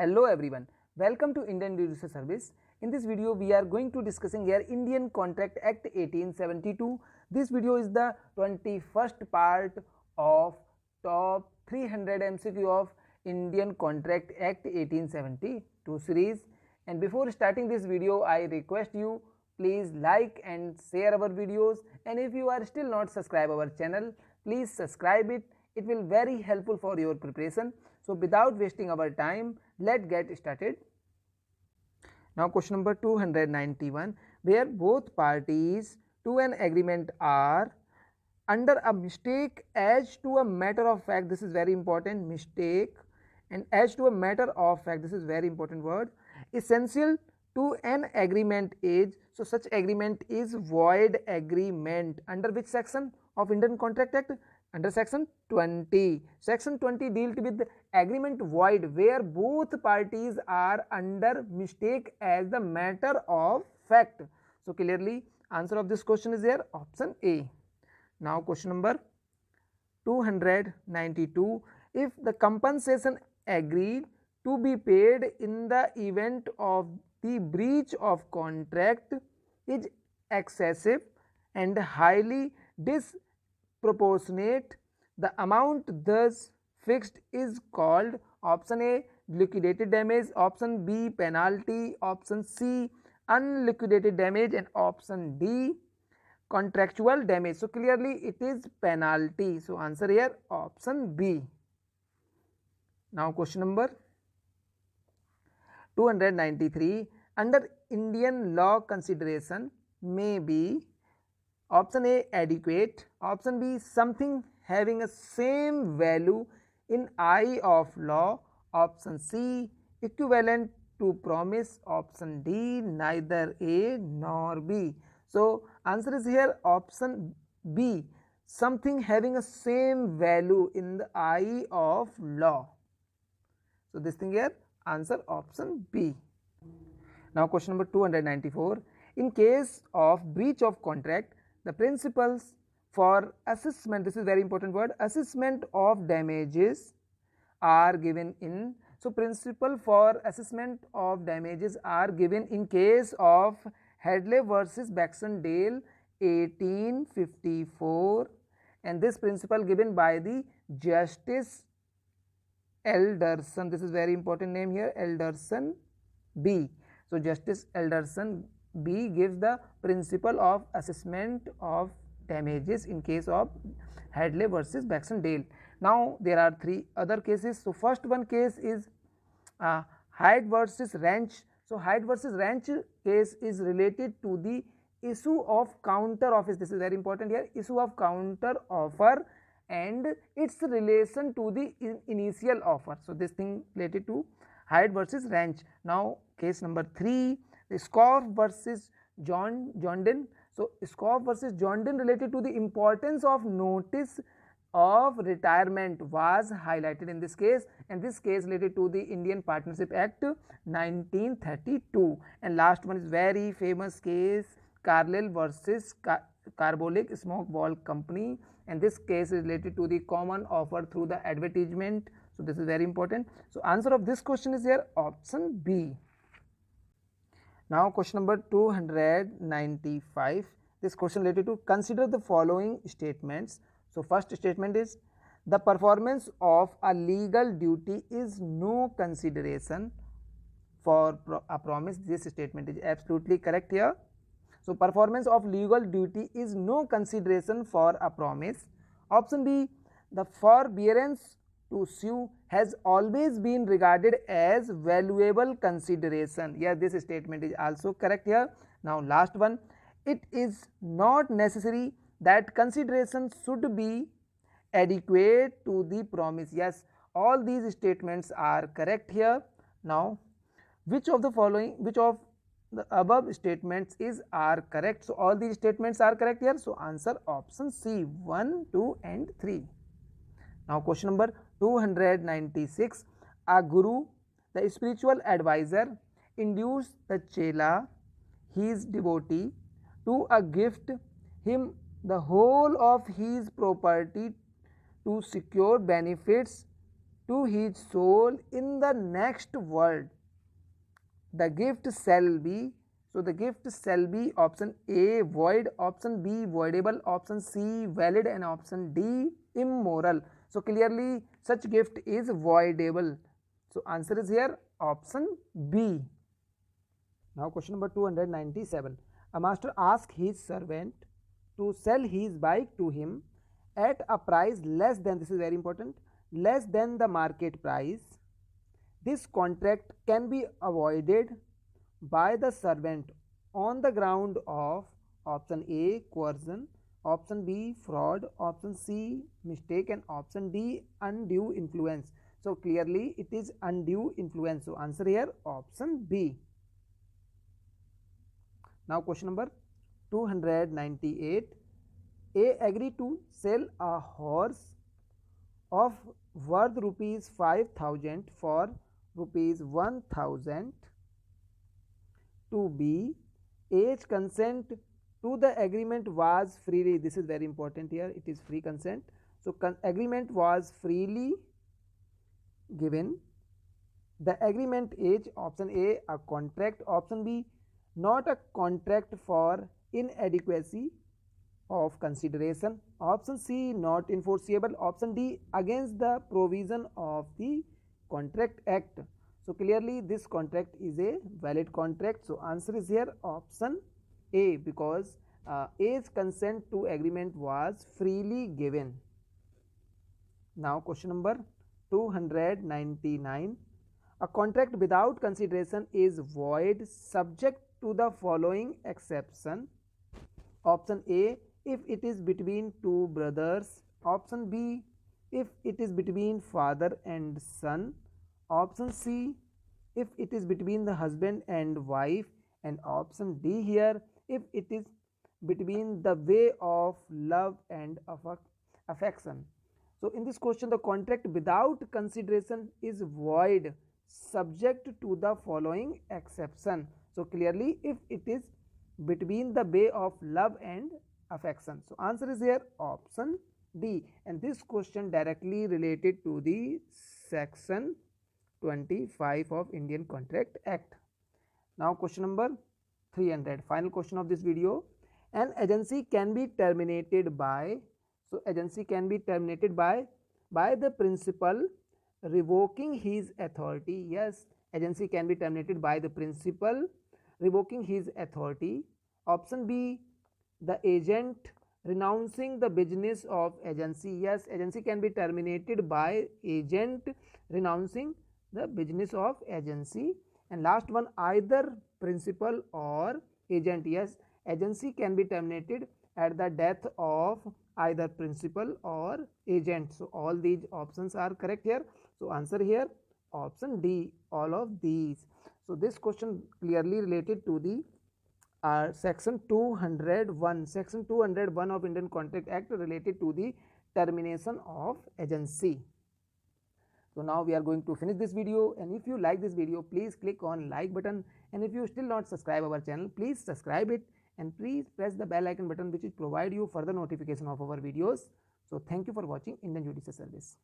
Hello everyone, welcome to Indian Judicial Service. In this video we are going to discussing here Indian Contract Act 1872. This video is the 21st part of top 300 MCQ of Indian Contract Act 1872 series. And before starting this video, I request you please like and share our videos, and if you are still not subscribe our channel, please subscribe it. It will very helpful for your preparation. So without wasting our time, let's get started. Now question number 291, where both parties to an agreement are under a mistake as to a matter of fact, this is very important, mistake and as to a matter of fact, this is very important word, essential to an agreement is, so such agreement is void agreement under which section of Indian Contract Act? Under section 20. Section 20 dealt with agreement void where both parties are under mistake as the matter of fact. So clearly answer of this question is there, option A. Now question number 292, if the compensation agreed to be paid in the event of the breach of contract is excessive and highly disproportionate, the amount thus fixed is called option A liquidated damage, option B penalty, option C unliquidated damage, and option D contractual damage. So clearly it is penalty. So answer here option B. Now question number 293, under Indian law consideration may be option A adequate, option B something having a same value in eye of law, option C equivalent to promise, option D neither A nor B. So answer is here option B, something having a same value in the eye of law. So this thing here answer option B. Now question number 294, in case of breach of contract, the principles for assessment, this is very important word, assessment of damages are given in, so principle for assessment of damages are given in case of Hadley versus Baxendale 1854, and this principle given by the Justice Alderson, this is very important name here, Alderson B. So Justice Alderson B gives the principle of assessment of damages in case of Hadley versus Baxendale. Now there are three other cases. So first one case is Hyde versus Ranch. So Hyde versus Ranch case is related to the issue of counter office. This is very important here, issue of counter offer and its relation to the initial offer. So this thing related to Hyde versus Ranch. Now case number 3, Scoff versus Jondin. So Scoff versus Jondin related to the importance of notice of retirement was highlighted in this case, and this case related to the Indian Partnership Act 1932. And last one is very famous case, Carlyle versus Carbolic Smoke Ball Company, and this case is related to the common offer through the advertisement. So this is very important. So answer of this question is here option B. Now question number 295, this question related to consider the following statements. So first statement is the performance of a legal duty is no consideration for a promise. This statement is absolutely correct here. So performance of legal duty is no consideration for a promise. Option B, the forbearance to sue has always been regarded as valuable consideration. Yes, this statement is also correct here. Now last one, it is not necessary that consideration should be adequate to the promise. Yes, all these statements are correct here. Now which of the above statements are correct? So all these statements are correct here. So answer option C, 1, 2 and 3. Now question number 296, a guru, the spiritual advisor, induced the chela, his devotee, to a gift him the whole of his property to secure benefits to his soul in the next world. The gift shall be, so the gift shall be option A void, option B voidable, option C valid, and option D immoral. So clearly such gift is voidable. So answer is here option B. Now question number 297. A master asks his servant to sell his bike to him at a price less than, this is very important, less than the market price. This contract can be avoided by the servant on the ground of option A coercion, option B fraud, option C mistake, and option D undue influence. So clearly it is undue influence. So answer here option B. Now question number 298. A agreed to sell a horse of worth rupees 5,000 for rupees 1,000 to B. A's consent to the agreement was freely, this is very important here, it is free consent. So agreement was freely given. The agreement is option A a contract, option B not a contract for inadequacy of consideration, option C not enforceable, option D against the provision of the Contract Act. So clearly this contract is a valid contract. So answer is here option A, because A's consent to agreement was freely given. Now question number 299. A contract without consideration is void subject to the following exception. Option A, if it is between two brothers. Option B, if it is between father and son. Option C, if it is between the husband and wife. And option D here, if it is between the way of love and affection. So in this question, the contract without consideration is void subject to the following exception. So clearly if it is between the way of love and affection. So answer is here option D, and this question directly related to the section 25 of Indian Contract Act. Now question number 300, final question of this video. An agency can be terminated by, so agency can be terminated by the principal revoking his authority. Yes, agency can be terminated by the principal revoking his authority. Option B, the agent renouncing the business of agency. Yes, agency can be terminated by agent renouncing the business of agency. And last one, either principal or agent. Yes, agency can be terminated at the death of either principal or agent. So all these options are correct here. So answer here option D, all of these. So this question clearly related to the section 201, section 201 of Indian Contract Act related to the termination of agency. So now we are going to finish this video, and if you like this video, please click on like button, and if you still not subscribe our channel, please subscribe it, and please press the bell icon button which will provide you further notification of our videos. So thank you for watching Indian Judicial Service.